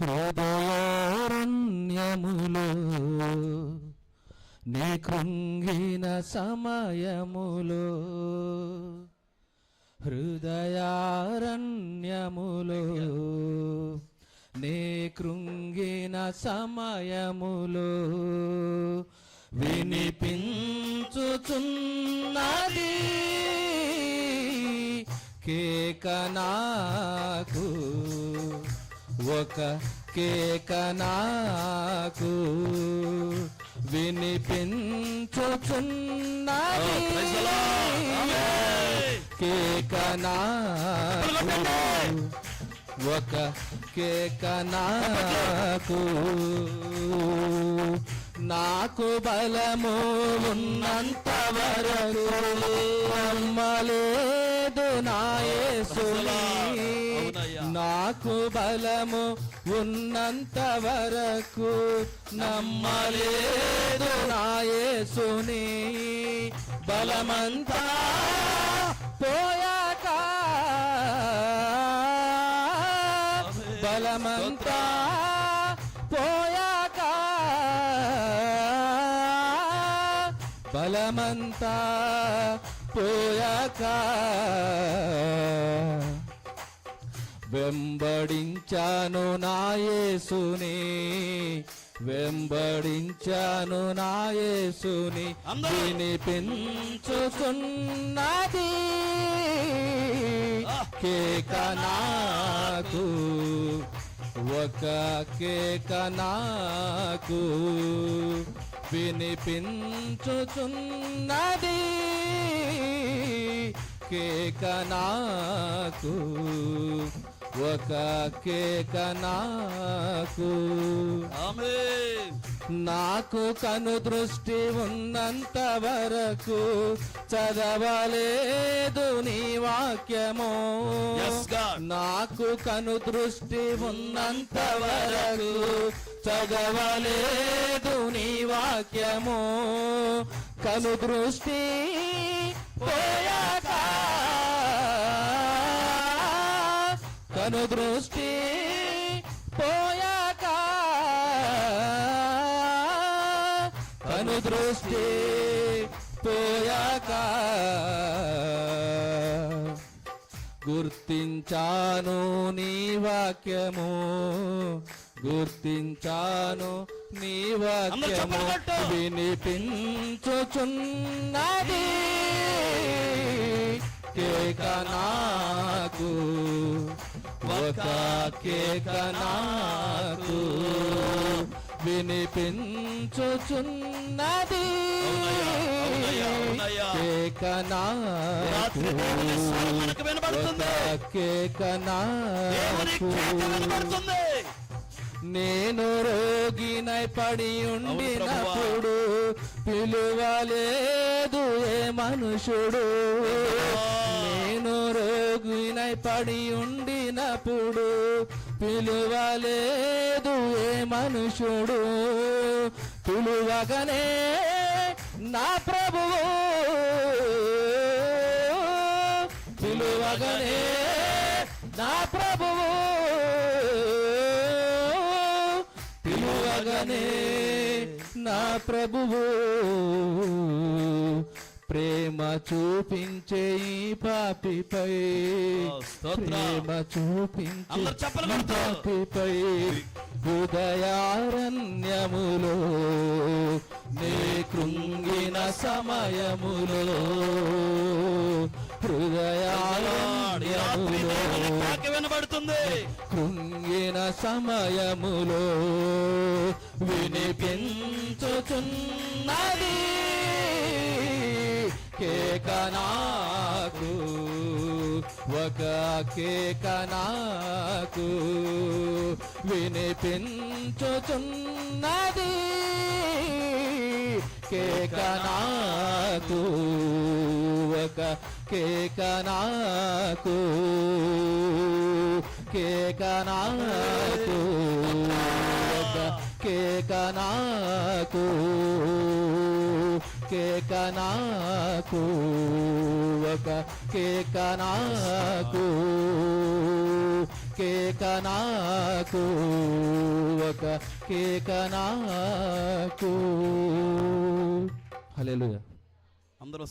హృదయారణ్యములో నీ కృంగిన సమయములో, హృదయారణ్యములో నీ కృంగిన సమయములో వినిపించుచున్నది కేక నాకు, ఒక కేక నాకు వినిపించుచున్నది కేక నాకు, ఒక కేక నాకు. నాకు బలము ఉన్నంత వరకు నమ్మలేదు నా యేసుని, నాకు బలము ఉన్నంత వరకు నమ్మలేదు నా యేసుని. బలమంతా పోయాక, బలమంతా పోయాక, బలమంతా పోయాక వెంబడించాను నా యేసుని, వెంబడించాను నా యేసుని. వినిపించుచున్నది కేక నాకు, ఒక కేక నాకు వినిపించుచున్నది కేక నాకు, ఒక కేక నాకు. నాకు కను దృష్టి ఉన్నంత వరకు చదవలేదు నీ వాక్యము, నాకు కను దృష్టి ఉన్నంత వరకు చదవలేదు నీ వాక్యము. కను దృష్టి పోయాక, కను దృష్టి పోయాక, కను దృష్టి పోయాక గుర్తించాను నీ వాక్యము, గుర్తించాను నీ వాక్యము. వినిపించుచున్నది కేక నాకు, ఒక కేక నాకు వినిపించుచున్నది కేక నాకు, ఒక కేక నాకు. నేను రోగినై పడి ఉండినప్పుడు పిలువలేదు ఏ మనుషుడు, నేను రోగినై పడి ఉండినప్పుడు పిలువలేదు ఏ మనుషుడు. పిలువగానే నా ప్రభువు, పిలువగానే నా ప్రభువు, పిలువగానే నా ప్రభువు ప్రేమ చూపించే ఈ పాపిపై, ప్రేమ చూపించే పాపిపై. హృదయారణ్యములో నీ కృంగిన సమయములో, హృదయారణ్యములో వినబడుతుంది కృంగిన సమయములో వినిపించుచున్నది కేక నాకు, ఒక కేక నాకు వినిపించుచున్నది కేక నాకు, ఒక కేక నాకు, కేక నాకు, ఒక కేక నాకు, కేక నాకు, ఒక కేక నాకు, కేక నాకు. ఒక కేక నాకు. హల్లెలూయా. అందరూ